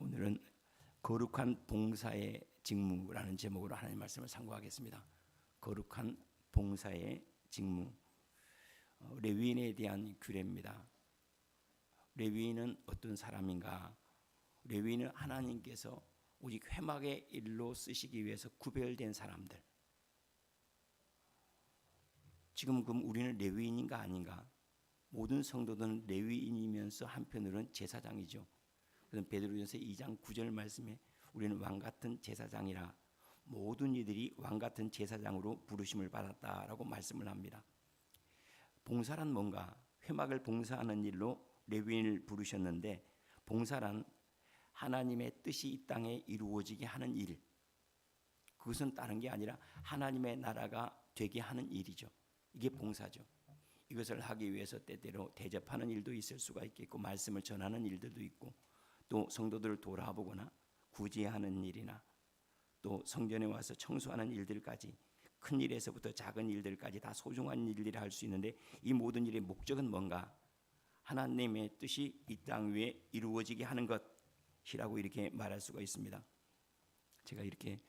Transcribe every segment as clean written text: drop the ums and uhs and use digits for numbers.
오늘은 거룩한 봉사의 직무라는 제목으로 하나님 말씀을 상고하겠습니다. 거룩한 봉사의 직무. 레위인에 대한 규례입니다. 레위인은 어떤 사람인가? 레위인은 하나님께서 오직 회막의 일로 쓰시기 위해서 구별된 사람들. 지금 그럼 우리는 레위인인가 아닌가? 모든 성도들은 레위인이면서 한편으로는 제사장이죠. 그래서 베드로전서 2장 9절 말씀에 우리는 왕같은 제사장이라 모든 이들이 왕같은 제사장으로 부르심을 받았다라고 말씀을 합니다. 봉사란 뭔가? 회막을 봉사하는 일로 레위인을 부르셨는데, 봉사란 하나님의 뜻이 이 땅에 이루어지게 하는 일. 그것은 다른 게 아니라 하나님의 나라가 되게 하는 일이죠. 이게 봉사죠. 이것을 하기 위해서 때때로 대접하는 일도 있을 수가 있겠고, 말씀을 전하는 일들도 있고, 또 성도들을 돌아보거나 구제하는 일이나 또 성전에 와서 청소하는 일들까지, 큰 일에서부터 작은 일들까지 다 소중한 일들을 할 수 있는데, 이 모든 일의 목적은 뭔가? 하나님의 뜻이 이 땅 위에 이루어지게 하는 것이라고 이렇게 말할 수가 있습니다. 제가 이렇게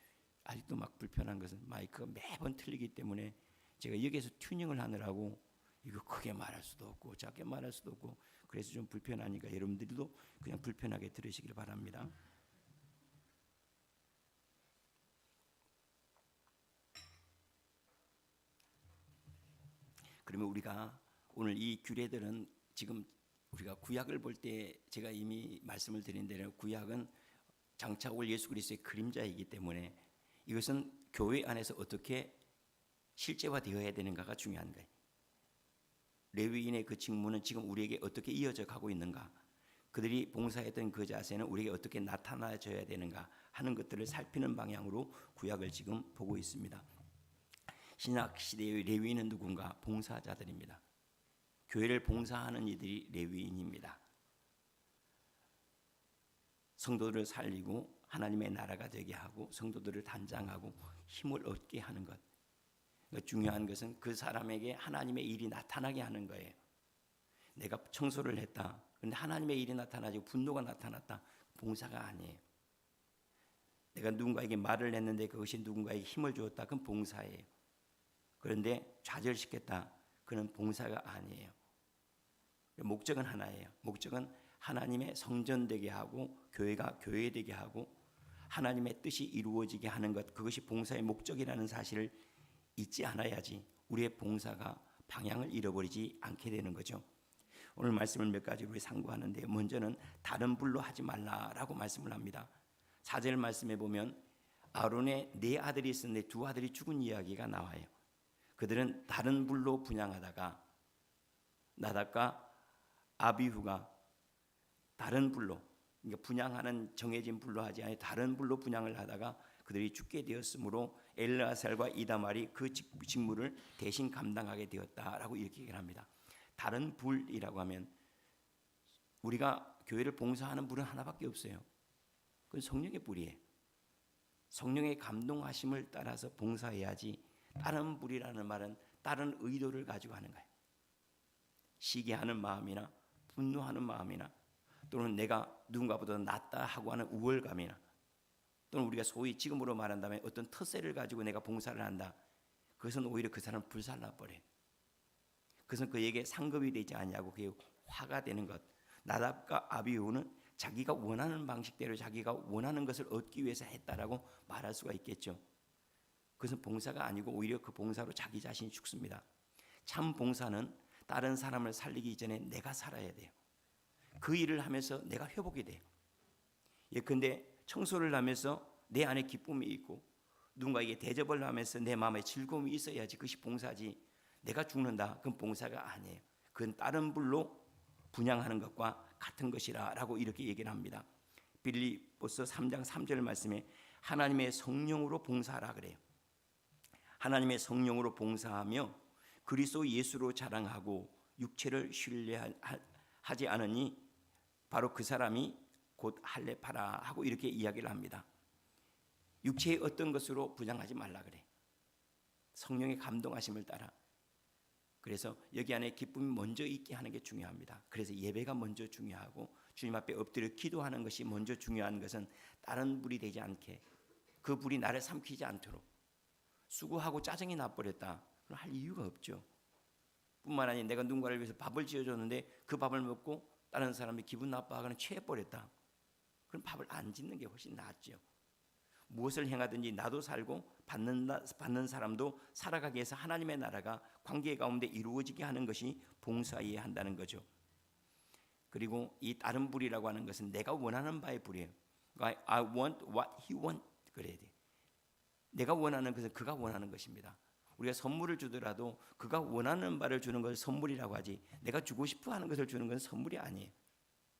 아직도 막 불편한 것은 마이크가 매번 틀리기 때문에 제가 여기에서 튜닝을 하느라고 이거 크게 말할 수도 없고 작게 말할 수도 없고, 그래서 좀 불편하니까 여러분들도 그냥 불편하게 들으시길 바랍니다. 그러면 우리가 오늘 이 규례들은, 지금 우리가 구약을 볼 때 제가 이미 말씀을 드린 대로 구약은 장차 올 예수 그리스도의 그림자이기 때문에 이것은 교회 안에서 어떻게 실제화되어야 되는가가 중요한 거예요. 레위인의 그 직무는 지금 우리에게 어떻게 이어져 가고 있는가, 그들이 봉사했던 그 자세는 우리에게 어떻게 나타나져야 되는가 하는 것들을 살피는 방향으로 구약을 지금 보고 있습니다. 신약 시대의 레위인은 누군가? 봉사자들입니다. 교회를 봉사하는 이들이 레위인입니다. 성도들을 살리고 하나님의 나라가 되게 하고 성도들을 단장하고 힘을 얻게 하는 것. 중요한 것은 그 사람에게 하나님의 일이 나타나게 하는 거예요. 내가 청소를 했다, 그런데 하나님의 일이 나타나고 분노가 나타났다, 봉사가 아니에요. 내가 누군가에게 말을 했는데 그것이 누군가에게 힘을 주었다, 그건 봉사예요. 그런데 좌절시켰다, 그는 봉사가 아니에요. 목적은 하나예요. 목적은 하나님의 성전 되게 하고 교회가 교회되게 하고 하나님의 뜻이 이루어지게 하는 것, 그것이 봉사의 목적이라는 사실을 잊지 않아야지 우리의 봉사가 방향을 잃어버리지 않게 되는 거죠. 오늘 말씀을 몇 가지로 상고하는데, 먼저는 다른 불로 하지 말라라고 말씀을 합니다. 4절 말씀에 보면 아론의 4아들이 있었는데 2아들이 죽은 이야기가 나와요. 그들은 다른 불로 분향하다가 나답과 아비후가 다른 불로, 그러니까 분향하는 정해진 불로 하지 아니 다른 불로 분향을 하다가 그들이 죽게 되었으므로 엘르아살과 이다말이 그 직무를 대신 감당하게 되었다라고 이렇게 얘기를 합니다. 다른 불이라고 하면 우리가 교회를 봉사하는 불은 하나밖에 없어요. 그건 성령의 불이에요. 성령의 감동하심을 따라서 봉사해야지, 다른 불이라는 말은 다른 의도를 가지고 하는 거예요. 시기하는 마음이나 분노하는 마음이나 또는 내가 누군가보다 낫다 하고 하는 우월감이나 또는 우리가 소위 지금으로 말한다면 어떤特세를 가지고 내가 봉사를 한다, 그것은 오히려 그 사람을 불살라버려요. 그것은 그에게 상급이 되지 않냐고 그게 화가 되는 것. 나답과 아비후는 자기가 원하는 방식대로 자기가 원하는 것을 얻기 위해서 했다라고 말할 수가 있겠죠. 그것은 봉사가 아니고 오히려 그 봉사로 자기 자신이 죽습니다. 참 봉사는 다른 사람을 살리기 전에 내가 살아야 돼요. 그 일을 하면서 내가 회복이 돼요. 예컨대 청소를 하면서 내 안에 기쁨이 있고 누군가에게 대접을 하면서 내 마음에 즐거움이 있어야지 그것이 봉사지, 내가 죽는다, 그건 봉사가 아니에요. 그건 다른 불로 분향하는 것과 같은 것이라고 이렇게 얘기를 합니다. 빌립보서 3장 3절 말씀에 하나님의 성령으로 봉사하라 그래요. 하나님의 성령으로 봉사하며 그리스도 예수로 자랑하고 육체를 신뢰하지 않으니 바로 그 사람이 곧 할례파라 하고 이렇게 이야기를 합니다. 육체의 어떤 것으로 분향하지 말라 그래. 성령의 감동하심을 따라. 그래서 여기 안에 기쁨이 먼저 있게 하는 게 중요합니다. 그래서 예배가 먼저 중요하고 주님 앞에 엎드려 기도하는 것이 먼저 중요한 것은 다른 불이 되지 않게, 그 불이 나를 삼키지 않도록. 수고하고 짜증이 나버렸다 그럼 할 이유가 없죠. 뿐만 아니라 내가 누군가를 위해서 밥을 지어줬는데 그 밥을 먹고 다른 사람이 기분 나빠하거나 취해버렸다, 그럼 밥을 안 짓는 게 훨씬 낫죠. 무엇을 행하든지 나도 살고 받는 사람도 살아가기 위해서 하나님의 나라가 관계 가운데 이루어지게 하는 것이 봉사해야 한다는 거죠. 그리고 이 다른 불이라고 하는 것은 내가 원하는 바의 불이에요. I want what he want 그래야 돼. 내가 원하는 것은 그가 원하는 것입니다. 우리가 선물을 주더라도 그가 원하는 바를 주는 것을 선물이라고 하지, 내가 주고 싶어 하는 것을 주는 것은 선물이 아니에요.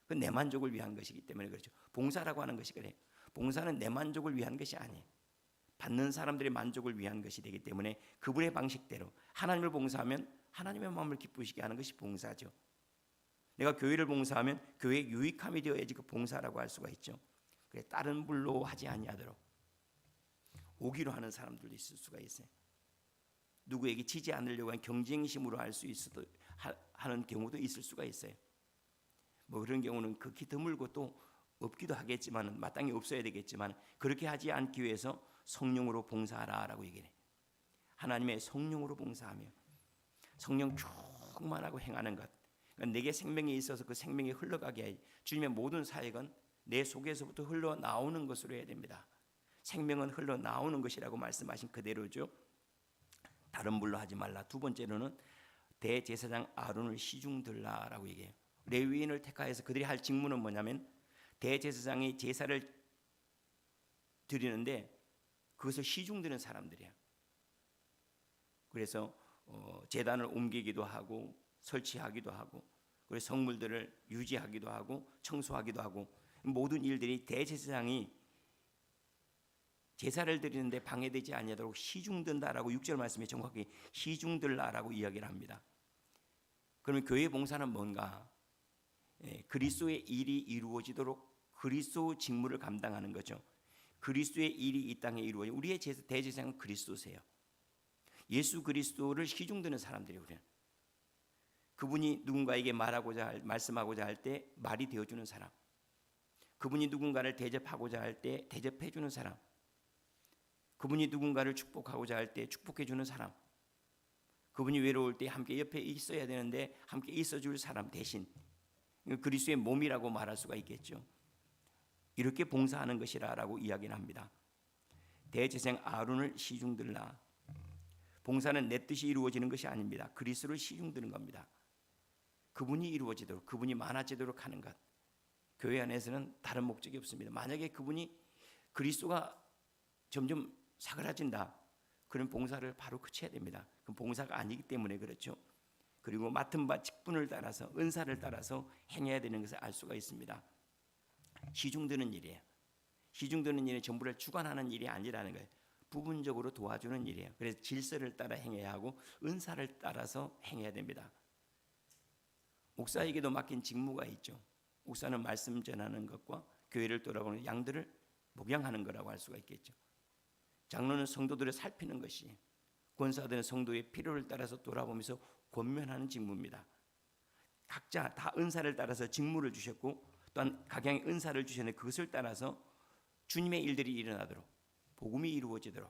그건 내 만족을 위한 것이기 때문에 그렇죠. 봉사라고 하는 것이 그래요. 봉사는 내 만족을 위한 것이 아니에요. 받는 사람들의 만족을 위한 것이 되기 때문에 그분의 방식대로 하나님을 봉사하면 하나님의 마음을 기쁘시게 하는 것이 봉사죠. 내가 교회를 봉사하면 교회의 유익함이 되어야지 그 봉사라고 할 수가 있죠. 그래, 다른 불로 하지 아니하도록 오기로 하는 사람들도 있을 수가 있어요. 누구에게 지지 않으려고 하는 경쟁심으로 할 수 있어도 하는 경우도 있을 수가 있어요. 뭐 그런 경우는 극히 드물고 또 없기도 하겠지만 마땅히 없어야 되겠지만 그렇게 하지 않기 위해서 성령으로 봉사하라라고 얘기해. 하나님의 성령으로 봉사하며 성령 충만하고 행하는 것. 그러니까 내게 생명이 있어서 그 생명이 흘러가게 해. 주님의 모든 사역은 내 속에서부터 흘러나오는 것으로 해야 됩니다. 생명은 흘러나오는 것이라고 말씀하신 그대로죠. 다른 불로 하지 말라. 두 번째로는 대제사장 아론을 시중들라라고 얘기해요. 레위인을 택하여서 그들이 할 직무는 뭐냐면 대제사장이 제사를 드리는데 그것을 시중드는 사람들이에요. 그래서 제단을 옮기기도 하고 설치하기도 하고 그리고 성물들을 유지하기도 하고 청소하기도 하고 모든 일들이 대제사장이 제사를 드리는데 방해되지 아니하도록 시중든다라고 6절 말씀에 정확하게 시중들라라고 이야기를 합니다. 그러면 교회 봉사는 뭔가? 그리스도의 일이 이루어지도록 그리스도 직무를 감당하는 거죠. 그리스도의 일이 이 땅에 이루어지. 우리의 대제사장은 그리스도세요. 예수 그리스도를 시중드는 사람들이 우리는. 그분이 누군가에게 말씀하고자 할 때 말이 되어주는 사람. 그분이 누군가를 대접하고자 할 때 대접해주는 사람. 그분이 누군가를 축복하고자 할 때 축복해주는 사람. 그분이 외로울 때 함께 옆에 있어야 되는데 함께 있어줄 사람 대신 그리스도의 몸이라고 말할 수가 있겠죠. 이렇게 봉사하는 것이라고 이야기를 합니다. 대제사장 아론을 시중들라. 봉사는 내 뜻이 이루어지는 것이 아닙니다. 그리스도를 시중드는 겁니다. 그분이 이루어지도록, 그분이 많아지도록 하는 것. 교회 안에서는 다른 목적이 없습니다. 만약에 그분이 그리스도가 점점 사그라진다, 그런 봉사를 바로 그쳐야 됩니다. 그건 봉사가 아니기 때문에 그렇죠. 그리고 맡은 바 직분을 따라서 은사를 따라서 행해야 되는 것을 알 수가 있습니다. 시중드는 일이에요. 시중드는 일은 전부를 주관하는 일이 아니라는 거예요. 부분적으로 도와주는 일이에요. 그래서 질서를 따라 행해야 하고 은사를 따라서 행해야 됩니다. 목사에게도 맡긴 직무가 있죠. 목사는 말씀 전하는 것과 교회를 돌아보는 양들을 목양하는 거라고 할 수가 있겠죠. 장로는 성도들을 살피는 것이, 권사들은 성도의 필요를 따라서 돌아보면서 권면하는 직무입니다. 각자 다 은사를 따라서 직무를 주셨고 또한 각양의 은사를 주셨는데 그것을 따라서 주님의 일들이 일어나도록, 복음이 이루어지도록,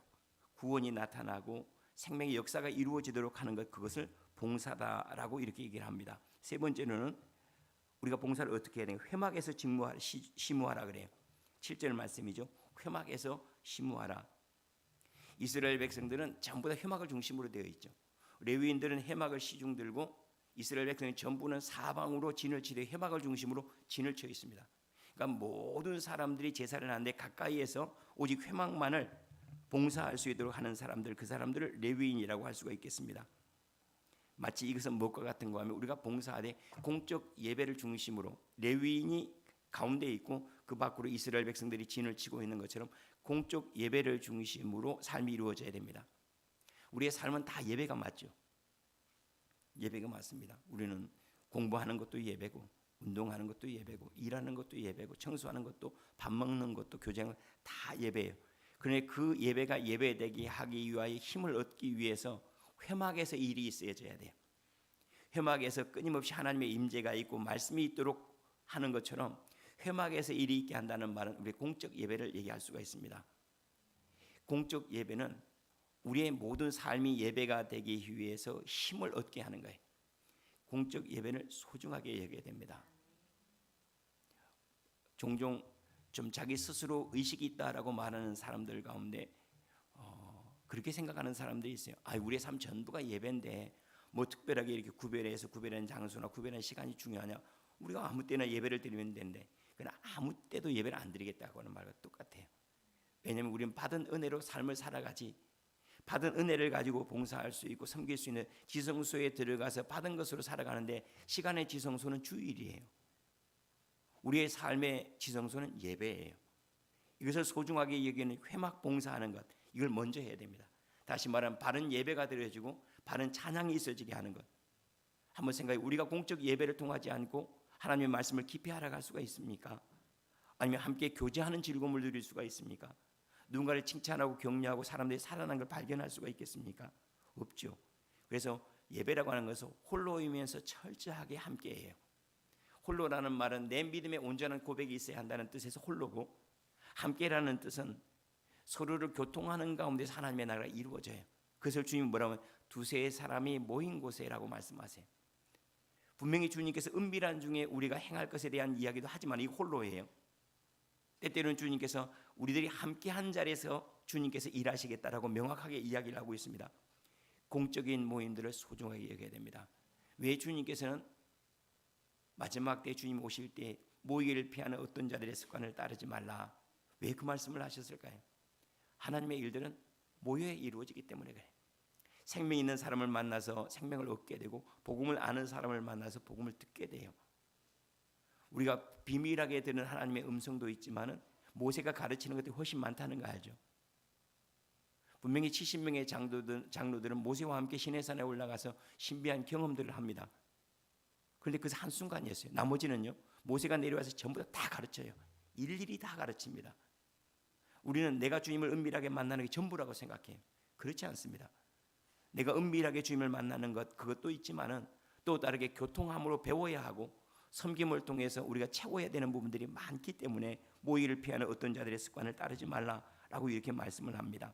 구원이 나타나고 생명의 역사가 이루어지도록 하는 것, 그것을 봉사다라고 이렇게 얘기를 합니다. 세 번째로는 우리가 봉사를 어떻게 해야 되냐? 회막에서 심우하라 그래요. 7절 말씀이죠. 회막에서 심우하라. 이스라엘 백성들은 전부 다 회막을 중심으로 되어 있죠. 레위인들은 회막을 시중들고 이스라엘 백성은 전부는 사방으로 진을 치되 회막을 중심으로 진을 쳐 있습니다. 그러니까 모든 사람들이 제사를 하는데 가까이에서 오직 회막만을 봉사할 수 있도록 하는 사람들, 그 사람들을 레위인이라고 할 수가 있겠습니다. 마치 이것은 무엇과 같은가 하면 우리가 봉사하되 공적 예배를 중심으로 레위인이 가운데 있고 그 밖으로 이스라엘 백성들이 진을 치고 있는 것처럼 공적 예배를 중심으로 삶이 이루어져야 됩니다. 우리의 삶은 다 예배가 맞죠. 예배가 맞습니다. 우리는 공부하는 것도 예배고, 운동하는 것도 예배고, 일하는 것도 예배고, 청소하는 것도, 밥 먹는 것도, 교제하는 것도 다 예배예요. 그런데 그 예배가 예배되게 하기 위하여 힘을 얻기 위해서 회막에서 일이 있어져야 돼요. 회막에서 끊임없이 하나님의 임재가 있고 말씀이 있도록 하는 것처럼 회막에서 일이 있게 한다는 말은 우리 공적 예배를 얘기할 수가 있습니다. 공적 예배는 우리의 모든 삶이 예배가 되기 위해서 힘을 얻게 하는 거예요. 공적 예배를 소중하게 여겨야 됩니다. 종종 좀 자기 스스로 의식이 있다라고 말하는 사람들 가운데 그렇게 생각하는 사람들이 있어요. 우리의 삶 전부가 예배인데 뭐 특별하게 이렇게 구별해서 구별하는 장소나 구별하는 시간이 중요하냐? 우리가 아무 때나 예배를 드리면 되는데 그러나 아무 때도 예배를 안 드리겠다고 하는 말과 똑같아요. 왜냐하면 우리는 받은 은혜로 삶을 살아가지, 받은 은혜를 가지고 봉사할 수 있고 섬길 수 있는 지성소에 들어가서 받은 것으로 살아가는데 시간의 지성소는 주일이에요. 우리의 삶의 지성소는 예배예요. 이것을 소중하게 여기는 회막 봉사하는 것, 이걸 먼저 해야 됩니다. 다시 말하면 바른 예배가 드려지고 바른 찬양이 있어지게 하는 것. 한번 생각해, 우리가 공적 예배를 통하지 않고 하나님의 말씀을 깊이 알아갈 수가 있습니까? 아니면 함께 교제하는 즐거움을 누릴 수가 있습니까? 누군가를 칭찬하고 격려하고 사람들이 살아난 걸 발견할 수가 있겠습니까? 없죠. 그래서 예배라고 하는 것은 홀로이면서 철저하게 함께해요. 홀로라는 말은 내 믿음의 온전한 고백이 있어야 한다는 뜻에서 홀로고, 함께라는 뜻은 서로를 교통하는 가운데서 하나님의 나라가 이루어져요. 그것을 주님은 뭐라고 하면 두세 사람이 모인 곳에라고 말씀하세요. 분명히 주님께서 은밀한 중에 우리가 행할 것에 대한 이야기도 하지만 이 홀로예요. 때때로는 주님께서 우리들이 함께한 자리에서 주님께서 일하시겠다라고 명확하게 이야기를 하고 있습니다. 공적인 모임들을 소중하게 여겨야 됩니다. 왜 주님께서는 마지막 때 주님 오실 때 모이기를 피하는 어떤 자들의 습관을 따르지 말라, 왜 그 말씀을 하셨을까요? 하나님의 일들은 모여야 이루어지기 때문에 그래요. 생명 있는 사람을 만나서 생명을 얻게 되고 복음을 아는 사람을 만나서 복음을 듣게 돼요. 우리가 비밀하게 듣는 하나님의 음성도 있지만은 모세가 가르치는 것들이 훨씬 많다는 거 알죠? 분명히 70명의 장로들은 모세와 함께 시내산에 올라가서 신비한 경험들을 합니다. 그런데 그 한순간이었어요. 나머지는요, 모세가 내려와서 전부 다 가르쳐요. 일일이 다 가르칩니다. 우리는 내가 주님을 은밀하게 만나는 게 전부라고 생각해요. 그렇지 않습니다. 내가 은밀하게 주님을 만나는 것, 그것도 있지만은 또 다르게 교통함으로 배워야 하고 섬김을 통해서 우리가 채워야 되는 부분들이 많기 때문에 모이를 피하는 어떤 자들의 습관을 따르지 말라라고 이렇게 말씀을 합니다.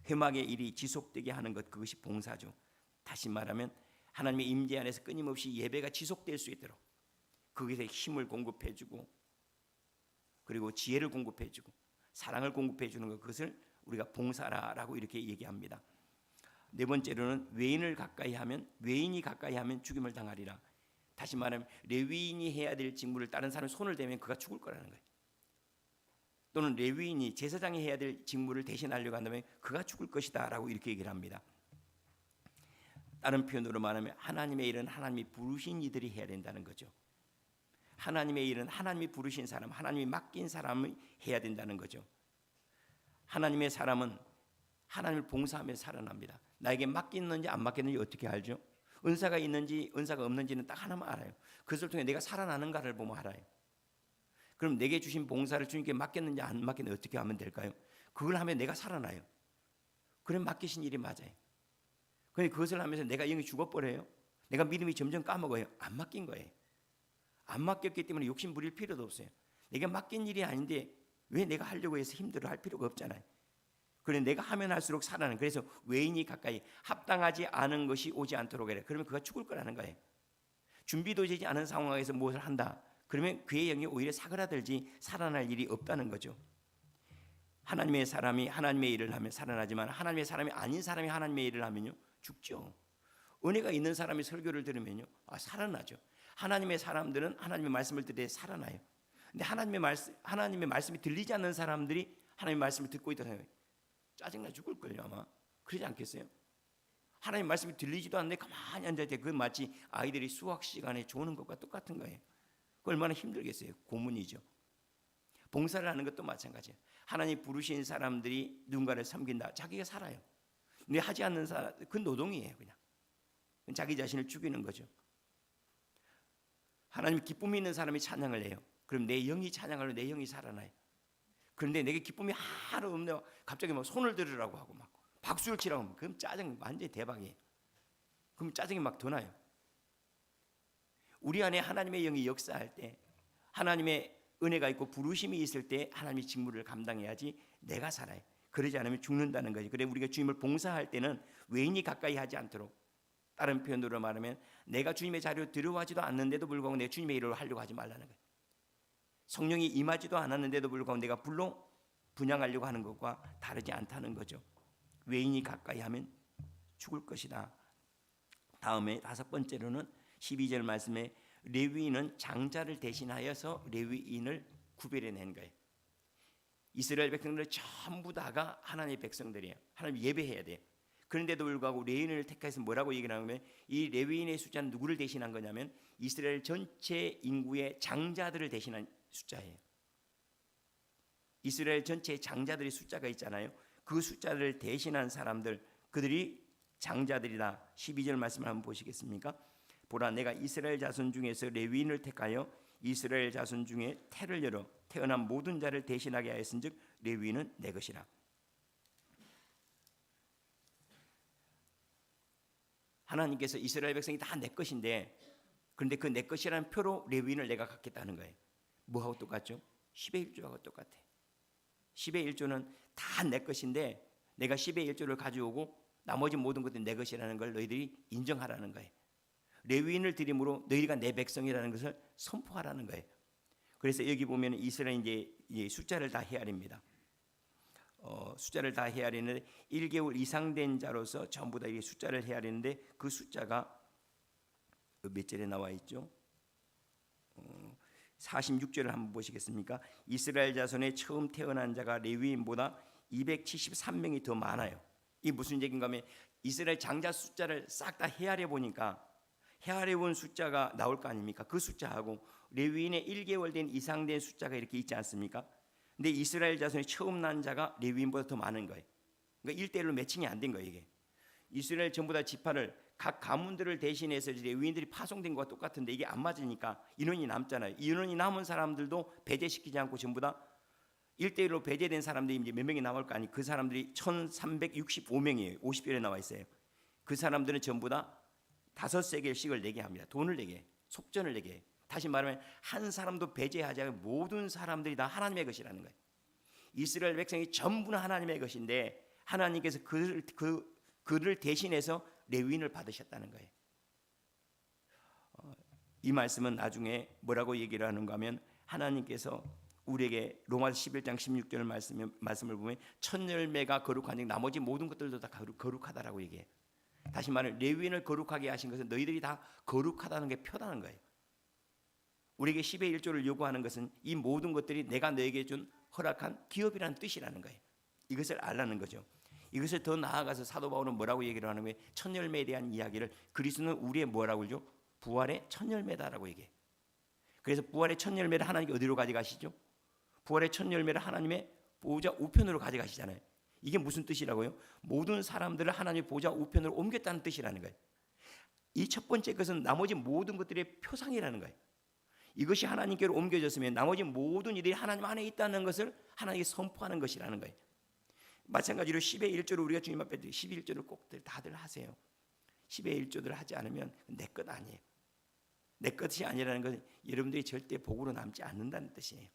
회막의 일이 지속되게 하는 것, 그것이 봉사죠. 다시 말하면 하나님의 임재 안에서 끊임없이 예배가 지속될 수 있도록 거기서 힘을 공급해주고 그리고 지혜를 공급해주고 사랑을 공급해주는 것, 그것을 우리가 봉사라라고 이렇게 얘기합니다. 네 번째로는 외인이 가까이 하면 죽임을 당하리라. 다시 말하면 레위인이 해야 될 직무를 다른 사람이 손을 대면 그가 죽을 거라는 거예요. 또는 레위인이 제사장이 해야 될 직무를 대신하려고 한다면 그가 죽을 것이다 라고 이렇게 얘기를 합니다. 다른 표현으로 말하면 하나님의 일은 하나님이 부르신 이들이 해야 된다는 거죠. 하나님의 일은 하나님이 부르신 사람, 하나님이 맡긴 사람이 해야 된다는 거죠. 하나님의 사람은 하나님을 봉사하며 살아납니다. 나에게 맡겼는지 안 맡겼는지 어떻게 알죠? 은사가 있는지 은사가 없는지는 딱 하나만 알아요. 그것을 통해 내가 살아나는가를 보면 알아요. 그럼 내게 주신 봉사를 주님께 맡겼는지 안 맡겼는지 어떻게 하면 될까요? 그걸 하면 내가 살아나요. 그럼 맡기신 일이 맞아요. 그런데 그것을 하면서 내가 영이 죽어버려요. 내가 믿음이 점점 까먹어요. 안 맡긴 거예요. 안 맡겼기 때문에 욕심 부릴 필요도 없어요. 내가 맡긴 일이 아닌데 왜 내가 하려고 해서 힘들어 할 필요가 없잖아요. 그래 내가 하면 할수록 살아나는. 그래서 외인이 가까이 합당하지 않은 것이 오지 않도록 해라. 그러면 그가 죽을 거라는 거예요. 준비도 되지 않은 상황에서 무엇을 한다. 그러면 그의 영이 오히려 사그라들지 살아날 일이 없다는 거죠. 하나님의 사람이 하나님의 일을 하면 살아나지만 하나님의 사람이 아닌 사람이 하나님의 일을 하면요 죽죠. 은혜가 있는 사람이 설교를 들으면요 살아나죠. 하나님의 사람들은 하나님의 말씀을 듣되 살아나요. 근데 하나님의 말씀이 들리지 않는 사람들이 하나님의 말씀을 듣고 있다는 거예요. 짜증나 죽을걸요 아마. 그러지 않겠어요? 하나님의 말씀이 들리지도 않는데 가만히 앉아있대. 그건 마치 아이들이 수학 시간에 조는 것과 똑같은 거예요. 그 얼마나 힘들겠어요. 고문이죠. 봉사를 하는 것도 마찬가지예요. 하나님 부르신 사람들이 누군가를 섬긴다. 자기가 살아요. 근데 하지 않는 사람, 그 노동이에요. 그냥 자기 자신을 죽이는 거죠. 하나님 기쁨이 있는 사람이 찬양을 해요. 그럼 내 영이 찬양하면 내 영이 살아나요. 그런데 내게 기쁨이 하나도 없네. 갑자기 막 손을 들으라고 하고 막 박수를 치라고 하면 그럼 짜증 완전히 대박이에요. 그럼 짜증이 막 더 나요. 우리 안에 하나님의 영이 역사할 때, 하나님의 은혜가 있고 부르심이 있을 때 하나님의 직무를 감당해야지 내가 살아요. 그러지 않으면 죽는다는 거지. 그래 우리가 주님을 봉사할 때는 외인이 가까이 하지 않도록, 다른 표현으로 말하면 내가 주님의 자리로 들어가지도 않는데도 불구하고 내가 주님의 일을 하려고 하지 말라는 거예요. 성령이 임하지도 않았는데도 불구하고 내가 불로 분양하려고 하는 것과 다르지 않다는 거죠. 외인이 가까이 하면 죽을 것이다. 다음에 다섯 번째로는 12절 말씀에 레위인은 장자를 대신하여서 레위인을 구별해낸 거예요. 이스라엘 백성들은 전부 다가 하나님의 백성들이에요. 하나님 예배해야 돼요. 그런데도 불구하고 레위인을 택해서 뭐라고 얘기를 하냐면 이 레위인의 숫자는 누구를 대신한 거냐면 이스라엘 전체 인구의 장자들을 대신한 숫자예요. 이스라엘 전체의 장자들의 숫자가 있잖아요. 그 숫자를 대신한 사람들, 그들이 장자들이다. 12절 말씀을 한번 보시겠습니까? 보라, 내가 이스라엘 자손 중에서 레위인을 택하여 이스라엘 자손 중에 태를 열어 태어난 모든 자를 대신하게 하였은즉 레위인은 내 것이라. 하나님께서 이스라엘 백성이 다 내 것인데, 그런데 그 내 것이라는 표로 레위인을 내가 갖겠다는 거예요. 뭐하고 똑같죠? 10의 1조하고 똑같아. 10의 1조는 다 내 것인데 내가 10의 1조를 가져오고 나머지 모든 것들이 내 것이라는 걸 너희들이 인정하라는 거예요. 레위인을 드림으로 너희가 내 백성이라는 것을 선포하라는 거예요. 그래서 여기 보면 이스라엘 이제 숫자를 다 헤아립니다. 숫자를 다 헤아리는데 1개월 이상 된 자로서 전부 다 이 숫자를 헤아리는데 그 숫자가 몇 절에 나와 있죠? 46절을 한번 보시겠습니까? 이스라엘 자손의 처음 태어난 자가 레위인보다 273명이 더 많아요. 이 무슨 얘기인가 하면 이스라엘 장자 숫자를 싹 다 헤아려 보니까 헤아려 본 숫자가 나올 거 아닙니까? 그 숫자하고 레위인의 1개월 된 이상 된 숫자가 이렇게 있지 않습니까? 근데 이스라엘 자손의 처음 난 자가 레위인보다 더 많은 거예요. 그러니까 1대1로 매칭이 안 된 거예요, 이게. 이스라엘 전부 다 지파를 각 가문들을 대신해서 레위인들이 파송된 것과 똑같은데 이게 안 맞으니까 인원이 남잖아요. 인원이 남은 사람들도 배제시키지 않고 전부 다 1대1로 배제된 사람들이 이제 몇 명이 남을 거 아니, 그 사람들이 1365명이에요. 50절에 나와 있어요. 그 사람들은 전부 다 5세겔씩을 내게 합니다. 돈을 내게, 속전을 내게. 다시 말하면 한 사람도 배제하지 않고 모든 사람들이 다 하나님의 것이라는 거예요. 이스라엘 백성이 전부는 하나님의 것인데 하나님께서 그를 대신해서 레위인을 받으셨다는 거예요. 이 말씀은 나중에 뭐라고 얘기를 하는가 하면 하나님께서 우리에게 로마서 11장 16절 말씀을 보면 첫 열매가 거룩하니 나머지 모든 것들도 다 거룩하다라고 얘기해요. 다시 말하면 레위인을 거룩하게 하신 것은 너희들이 다 거룩하다는 게 표다는 거예요. 우리에게 10의 1조를 요구하는 것은 이 모든 것들이 내가 너에게 준 허락한 기업이라는 뜻이라는 거예요. 이것을 알라는 거죠. 이것을 더 나아가서 사도 바울은 뭐라고 얘기를 하는 거예요? 첫 열매에 대한 이야기를 그리스도는 우리의 뭐라고 그러죠? 부활의 첫 열매다라고 얘기해요. 그래서 부활의 첫 열매를 하나님께 어디로 가져가시죠? 부활의 첫 열매를 하나님의 보호자 우편으로 가져가시잖아요. 이게 무슨 뜻이라고요? 모든 사람들을 하나님의 보호자 우편으로 옮겼다는 뜻이라는 거예요. 이 첫 번째 것은 나머지 모든 것들의 표상이라는 거예요. 이것이 하나님께로 옮겨졌으면 나머지 모든 일이 하나님 안에 있다는 것을 하나님께 선포하는 것이라는 거예요. 마찬가지로 10의 1조를 우리가 주님 앞에 11조를 꼭 다들 하세요. 10의 1조를 하지 않으면 내 것 아니에요. 내 것이 아니라는 것은 여러분들이 절대 복으로 남지 않는다는 뜻이에요.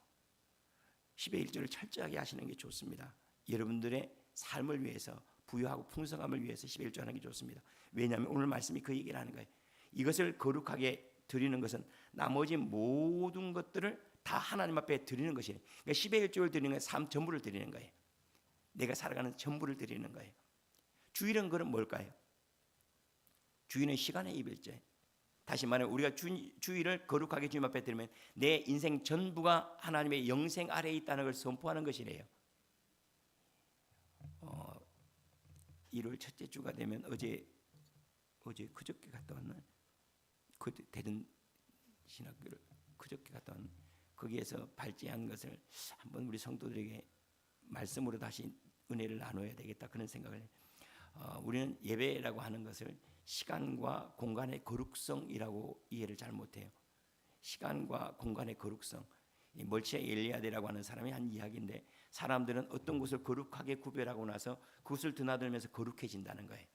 10의 1조를 철저하게 하시는 게 좋습니다. 여러분들의 삶을 위해서 부유하고 풍성함을 위해서 10의 1조 하는 게 좋습니다. 왜냐하면 오늘 말씀이 그 얘기를 하는 거예요. 이것을 거룩하게 드리는 것은 나머지 모든 것들을 다 하나님 앞에 드리는 것이에요. 그러니까 10의 1조를 드리는 건 삶 전부를 드리는 거예요. 내가 살아가는 전부를 드리는 거예요. 주일은 그럼 뭘까요? 주일은 시간의 이별제. 다시 말해 우리가 주일을 거룩하게 주님 앞에 드리면 내 인생 전부가 하나님의 영생 아래에 있다는 걸 선포하는 것이래요. 일요일 첫째 주가 되면 어제 그저께 갔다 왔나? 그 대전 신학교를 그저께 갔다 왔나? 거기에서 발제한 것을 한번 우리 성도들에게 말씀으로 다시 은혜를 나눠야 되겠다 그런 생각을 해요. 우리는 예배라고 하는 것을 시간과 공간의 거룩성이라고 이해를 잘 못해요. 시간과 공간의 거룩성. 이 멀치아 엘리아데라고 하는 사람이 한 이야기인데 사람들은 어떤 것을 거룩하게 구별하고 나서 그것을 드나들면서 거룩해진다는 거예요.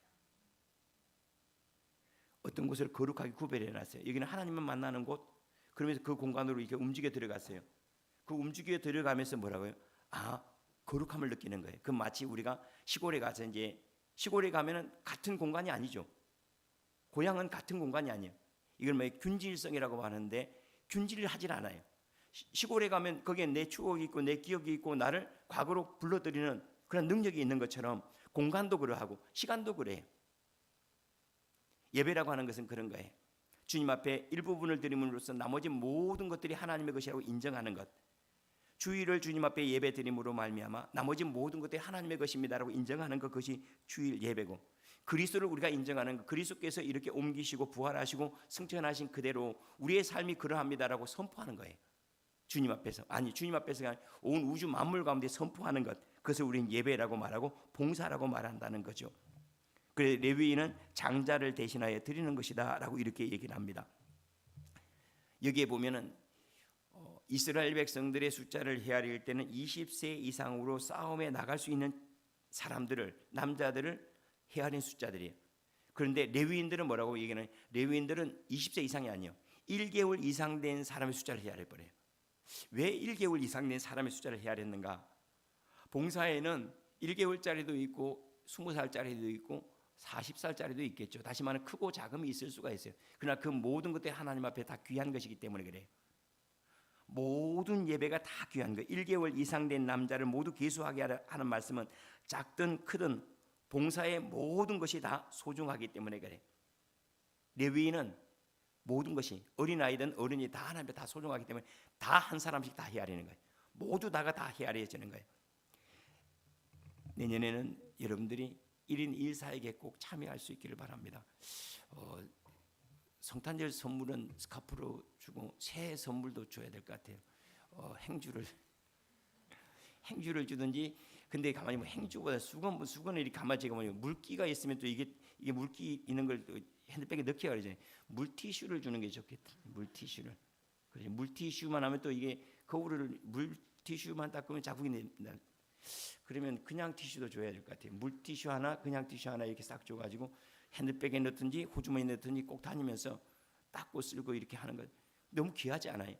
어떤 곳을 거룩하게 구별해 놨어요. 여기는 하나님만 만나는 곳. 그러면서 그 공간으로 이렇게 움직여 들어갔어요. 그 움직여 들어가면서 뭐라고요? 거룩함을 느끼는 거예요. 그 마치 우리가 시골에 가서 이제 시골에 가면은 같은 공간이 아니죠. 고향은 같은 공간이 아니에요. 이걸 뭐 균질성이라고 하는데 균질을 하질 않아요. 시골에 가면 거기에 내 추억이 있고 내 기억이 있고 나를 과거로 불러들이는 그런 능력이 있는 것처럼 공간도 그러하고 시간도 그래요. 예배라고 하는 것은 그런 거예요. 주님 앞에 일부분을 드림으로써 나머지 모든 것들이 하나님의 것이라고 인정하는 것. 주일을 주님 앞에 예배 드림으로 말미암아 나머지 모든 것들이 하나님의 것입니다라고 인정하는 것, 그것이 주일 예배고, 그리스도를 우리가 인정하는 것, 그리스도께서 이렇게 옮기시고 부활하시고 승천하신 그대로 우리의 삶이 그러합니다라고 선포하는 거예요. 주님 앞에서, 아니 주님 앞에서 온 우주 만물 가운데 선포하는 것, 그것을 우리는 예배라고 말하고 봉사라고 말한다는 거죠. 그래서 레위인은 장자를 대신하여 드리는 것이다 라고 이렇게 얘기를 합니다. 여기에 보면은 이스라엘 백성들의 숫자를 헤아릴 때는 20세 이상으로 싸움에 나갈 수 있는 사람들을, 남자들을 헤아린 숫자들이에요. 그런데 레위인들은 뭐라고 얘기하는? 레위인들은 20세 이상이 아니에요. 1개월 이상 된 사람의 숫자를 헤아려 버려요. 왜 1개월 이상 된 사람의 숫자를 헤아렸는가? 봉사에는 1개월짜리도 있고 20살짜리도 있고 40살짜리도 있겠죠. 다시 말하면 크고 작음이 있을 수가 있어요. 그러나 그 모든 것들이 하나님 앞에 다 귀한 것이기 때문에 그래요. 모든 예배가 다 귀한 거예요. 1개월 이상 된 남자를 모두 계수하게 하는 말씀은 작든 크든 봉사의 모든 것이 다 소중하기 때문에 그래요. 레위인은 모든 것이 어린아이든 어른이 다 하나님 앞에 다 소중하기 때문에 다 한 사람씩 다 헤아리는 거예요. 모두 다가 다 헤아려지는 거예요. 내년에는 여러분들이 1인 1사에게 꼭 참여할 수 있기를 바랍니다. 성탄절 선물은 스카프로 주고 새 선물도 줘야 될 것 같아요. 행주를 주든지. 근데 가만히 뭐 행주보다 수건은 이렇게 가만히 제가 뭐냐, 물기가 있으면 또 이게 물기 있는 걸 핸드백에 넣기가 그러잖아요. 물티슈를 주는 게 좋겠다. 물티슈를. 그래서 물티슈만 하면 또 이게 거울을 물티슈만 닦으면 자국이 낸다. 그러면 그냥 티슈도 줘야 될 것 같아요. 물티슈 하나, 그냥 티슈 하나 이렇게 싹 줘가지고 핸드백에 넣든지 호주머니에 넣든지 꼭 다니면서 닦고 쓸고 이렇게 하는 것 너무 귀하지 않아요?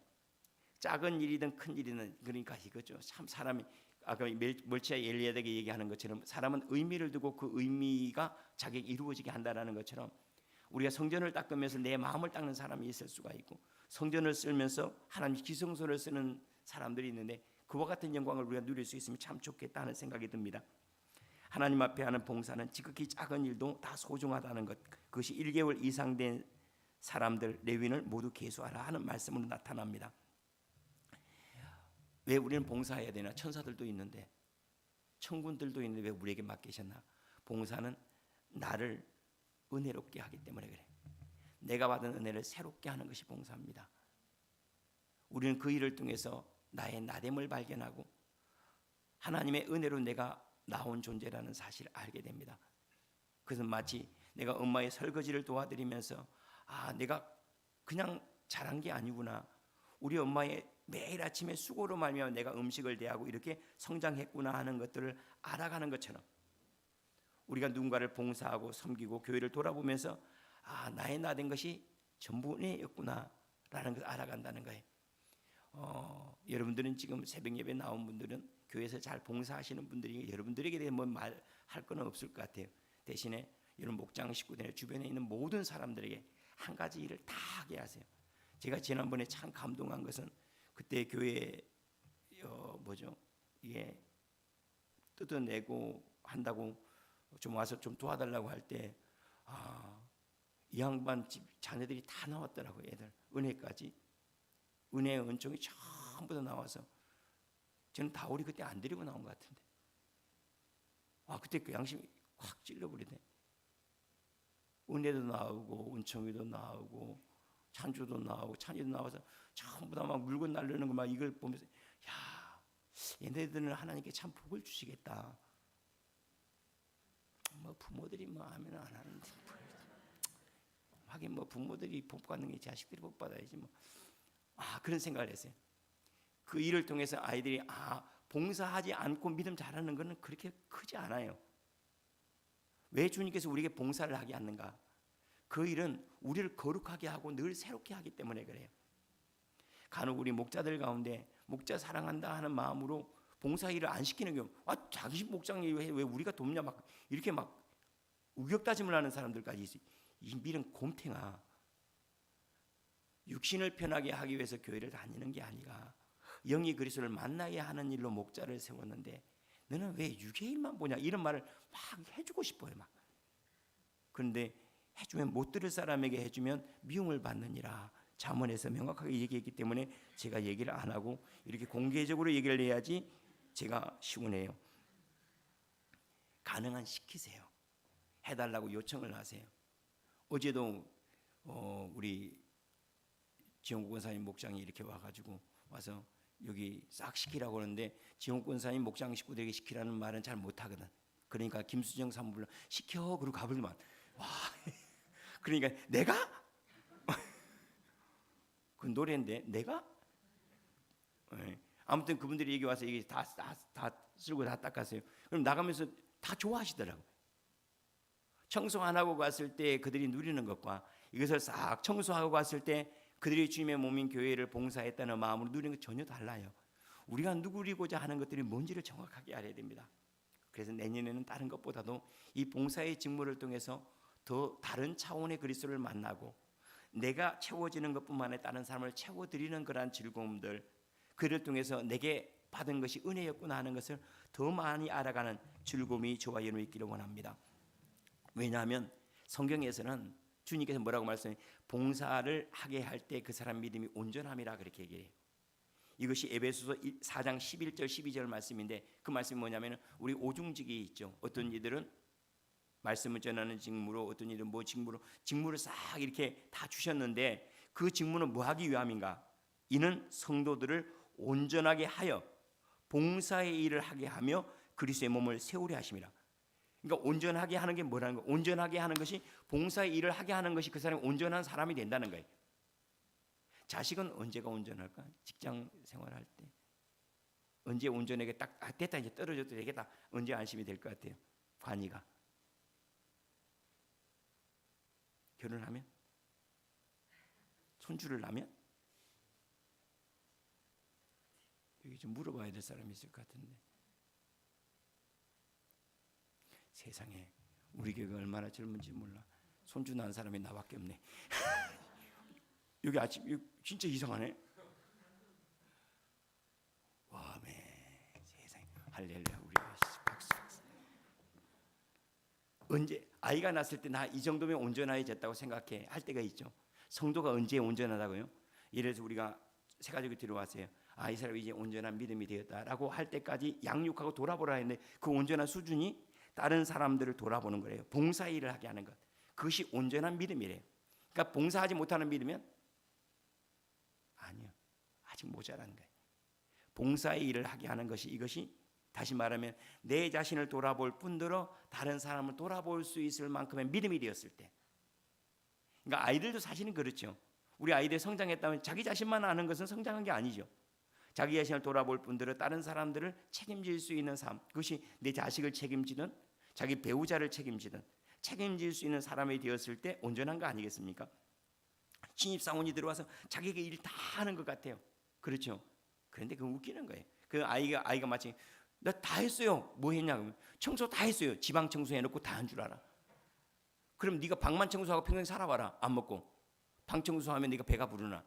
작은 일이든 큰 일이든. 그러니까 이거죠. 참 사람이 아까 멀치야 엘리야에게 얘기하는 것처럼 사람은 의미를 두고 그 의미가 자기에게 이루어지게 한다는 것처럼 우리가 성전을 닦으면서 내 마음을 닦는 사람이 있을 수가 있고, 성전을 쓰면서 하나님 기성소를 쓰는 사람들이 있는데 그와 같은 영광을 우리가 누릴 수 있으면 참 좋겠다 하는 생각이 듭니다. 하나님 앞에 하는 봉사는 지극히 작은 일도 다 소중하다는 것, 그것이 1개월 이상 된 사람들 레위인을 모두 계수하라 하는 말씀으로 나타납니다. 왜 우리는 봉사해야 되나? 천사들도 있는데, 천군들도 있는데 왜 우리에게 맡기셨나? 봉사는 나를 은혜롭게 하기 때문에 그래. 내가 받은 은혜를 새롭게 하는 것이 봉사입니다. 우리는 그 일을 통해서 나의 나됨을 발견하고 하나님의 은혜로 내가 나온 존재라는 사실을 알게 됩니다. 그것은 마치 내가 엄마의 설거지를 도와드리면서 내가 그냥 잘한 게 아니구나. 우리 엄마의 매일 아침에 수고로 말미암아 내가 음식을 대하고 이렇게 성장했구나 하는 것들을 알아가는 것처럼 우리가 누군가를 봉사하고 섬기고 교회를 돌아보면서 나의 나된 것이 전부 은혜였구나 라는 것을 알아간다는 거예요. 여러분들은 지금 새벽 예배 나온 분들은 교회에서 잘 봉사하시는 분들이 여러분들에게 대해 뭐 말할 건 없을 것 같아요. 대신에 여러분 목장 식구들 주변에 있는 모든 사람들에게 한 가지 일을 다 하게 하세요. 제가 지난번에 참 감동한 것은 그때 교회 이게 뜯어내고 한다고 좀 와서 좀 도와달라고 할 때 이 양반 집 자녀들이 다 나왔더라고요. 애들 은혜까지, 은혜의 은총이 전부 다 나와서 저는 다우리 그때 안 드리고 나온 것 같은데 그때 그 양심이 확 찔러버리네. 은혜도 나오고 은총이도 나오고 찬주도 나오고 찬이도 나와서 전부 다 막 물건 날르는 거 막 이걸 보면서 얘네들은 하나님께 참 복을 주시겠다. 뭐 부모들이 뭐 하면 안 하는데 하긴 뭐 부모들이 복 받는 게 자식들이 복 받아야지 뭐. 그런 생각을 했어요. 그 일을 통해서 아이들이 봉사하지 않고 믿음 잘하는 것은 그렇게 크지 않아요. 왜 주님께서 우리에게 봉사를 하게 하는가? 그 일은 우리를 거룩하게 하고 늘 새롭게 하기 때문에 그래요. 간혹 우리 목자들 가운데 목자 사랑한다 하는 마음으로 봉사 일을 안 시키는 경우, 자기 목장이 왜 우리가 돕냐 막 이렇게 막 우격다짐을 하는 사람들까지 있어요. 이 밀은 곰탱아. 육신을 편하게 하기 위해서 교회를 다니는 게 아니라 영이 그리스도를 만나게 하는 일로 목자를 세웠는데 너는 왜 육의 일만 보냐 이런 말을 막 해주고 싶어요. 막. 그런데 해주면 못 들을 사람에게 해주면 미움을 받느니라 잠언에서 명확하게 얘기했기 때문에 제가 얘기를 안 하고 이렇게 공개적으로 얘기를 해야지 제가 시원해요. 가능한 시키세요. 해달라고 요청을 하세요. 어제도 우리 지용국 권사님 목장이 이렇게 와가지고 와서 여기 싹 시키라고 하는데 지용국 권사님 목장 식구들에게 시키라는 말은 잘 못하거든. 그러니까 김수정 사무불러 시켜 그러고 가불만 와 그러니까 내가 그 노래인데 내가 아무튼 그분들이 여기 와서 이게 다 쓸고 다 닦았어요. 그럼 나가면서 다 좋아하시더라고. 청소 안 하고 갔을 때 그들이 누리는 것과 이것을 싹 청소하고 갔을 때 그들이 주님의 몸인 교회를 봉사했다는 마음으로 누리는 것 전혀 달라요. 우리가 누리고자 하는 것들이 뭔지를 정확하게 알아야 됩니다. 그래서 내년에는 다른 것보다도 이 봉사의 직무를 통해서 더 다른 차원의 그리스도를 만나고 내가 채워지는 것뿐만 아니라 다른 사람을 채워드리는 그러한 즐거움들 그를 통해서 내게 받은 것이 은혜였구나 하는 것을 더 많이 알아가는 즐거움이 저와 여러분이 있기를 원합니다. 왜냐하면 성경에서는 주님께서 뭐라고 말씀해요? 봉사를 하게 할 때 그 사람 믿음이 온전함이라 그렇게 얘기해요. 이것이 에베소서 4장 11절 12절 말씀인데 그 말씀이 뭐냐면 우리 오중직이 있죠. 어떤 이들은 말씀을 전하는 직무로 어떤 이들은 뭐 직무를 싹 이렇게 다 주셨는데 그 직무는 뭐 하기 위함인가? 이는 성도들을 온전하게 하여 봉사의 일을 하게 하며 그리스도의 몸을 세우려 하심이라. 그러니까 온전하게 하는 게 뭐라는 거예요? 온전하게 하는 것이 봉사의 일을 하게 하는 것이 그 사람이 온전한 사람이 된다는 거예요. 자식은 언제가 온전할까? 직장 생활할 때 언제 온전하게 딱 됐다 이제 떨어져도 되겠다 언제 안심이 될 것 같아요? 관이가 결혼하면 손주를 낳으면 여기 좀 물어봐야 될 사람이 있을 것 같은데 세상에 우리 교회가 얼마나 젊은지 몰라. 손주 낳은 사람이 나밖에 없네. 여기 아침 진짜 이상하네. 와메 세상에 할렐루야 우리 박수. 언제 아이가 낳았을 때 나 이 정도면 온전해졌다고 생각해 할 때가 있죠. 성도가 언제 온전하다고요? 예를 들어서 우리가 새 가족이 들어왔어요. 이 사람이 이제 온전한 믿음이 되었다라고 할 때까지 양육하고 돌아보라 했는데 그 온전한 수준이 다른 사람들을 돌아보는 거래요. 봉사 일을 하게 하는 것. 그것이 온전한 믿음이래요. 그러니까 봉사하지 못하는 믿으면 아니요. 아직 모자라는 거예요. 봉사의 일을 하게 하는 것이 이것이 다시 말하면 내 자신을 돌아볼 뿐더러 다른 사람을 돌아볼 수 있을 만큼의 믿음이 되었을 때. 그러니까 아이들도 사실은 그렇죠. 우리 아이들 성장했다면 자기 자신만 아는 것은 성장한 게 아니죠. 자기 자신을 돌아볼 뿐더러 다른 사람들을 책임질 수 있는 삶. 그것이 내 자식을 책임지든 자기 배우자를 책임지든 책임질 수 있는 사람이 되었을 때 온전한 거 아니겠습니까? 신입사원이 들어와서 자기가 일 다 하는 것 같아요. 그렇죠. 그런데 그건 웃기는 거예요. 그 아이가 마치 나 다 했어요. 뭐 했냐 그러면 청소 다 했어요. 지방 청소해놓고 다 한 줄 알아. 그럼 네가 방만 청소하고 평생 살아봐라. 안 먹고 방 청소하면 네가 배가 부르나?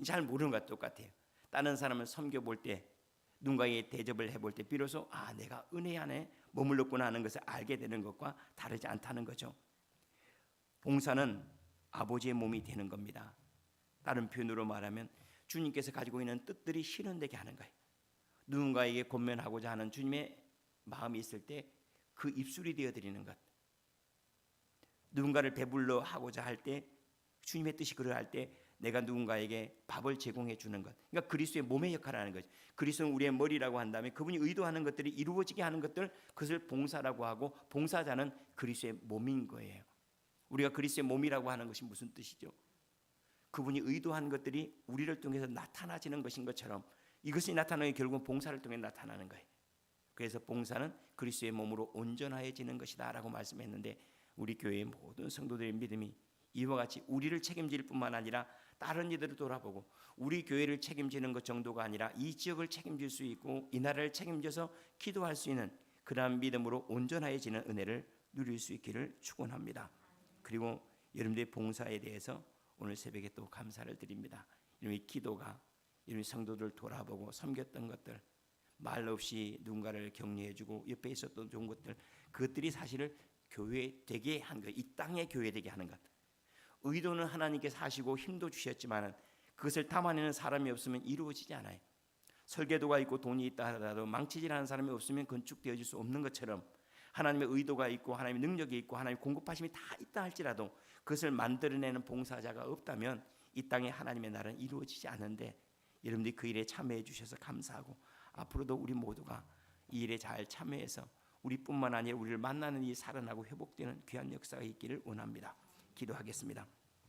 잘 모르는 것과 똑같아요. 다른 사람을 섬겨볼 때 누군가의 대접을 해볼 때 비로소 내가 은혜 안에 머물렀구나 하는 것을 알게 되는 것과 다르지 않다는 거죠. 봉사는 아버지의 몸이 되는 겁니다. 다른 표현으로 말하면 주님께서 가지고 있는 뜻들이 실현되게 하는 거예요. 누군가에게 권면하고자 하는 주님의 마음이 있을 때 그 입술이 되어드리는 것. 누군가를 배불러 하고자 할 때 주님의 뜻이 그러할 때 내가 누군가에게 밥을 제공해 주는 것. 그러니까 그리스도의 몸의 역할을 하는 거죠. 그리스도는 우리의 머리라고 한다면 그분이 의도하는 것들이 이루어지게 하는 것들 그것을 봉사라고 하고 봉사자는 그리스도의 몸인 거예요. 우리가 그리스도의 몸이라고 하는 것이 무슨 뜻이죠? 그분이 의도한 것들이 우리를 통해서 나타나지는 것인 것처럼 이것이 나타나는 게 결국은 봉사를 통해 나타나는 거예요. 그래서 봉사는 그리스도의 몸으로 온전해지는 것이다 라고 말씀했는데 우리 교회의 모든 성도들의 믿음이 이와 같이 우리를 책임질 뿐만 아니라 다른 이들을 돌아보고 우리 교회를 책임지는 것 정도가 아니라 이 지역을 책임질 수 있고 이 나라를 책임져서 기도할 수 있는 그러한 믿음으로 온전해지는 은혜를 누릴 수 있기를 축원합니다. 그리고 여러분들의 봉사에 대해서 오늘 새벽에 또 감사를 드립니다. 이런 기도가 이런 성도들 돌아보고 섬겼던 것들, 말 없이 누군가를 격려해주고 옆에 있었던 좋은 것들, 그것들이 사실을 교회 되게 한 것, 이 땅의 교회 되게 하는 것. 의도는 하나님께서 하시고 힘도 주셨지만 그것을 담아내는 사람이 없으면 이루어지지 않아요. 설계도가 있고 돈이 있다 하더라도 망치질 않는 사람이 없으면 건축되어질 수 없는 것처럼 하나님의 의도가 있고 하나님의 능력이 있고 하나님의 공급하심이 다 있다 할지라도 그것을 만들어내는 봉사자가 없다면 이 땅에 하나님의 나라는 이루어지지 않는데, 여러분들이 그 일에 참여해 주셔서 감사하고 앞으로도 우리 모두가 이 일에 잘 참여해서 우리뿐만 아니라 우리를 만나는 이 살아나고 회복되는 귀한 역사가 있기를 원합니다. 기도하겠습니다.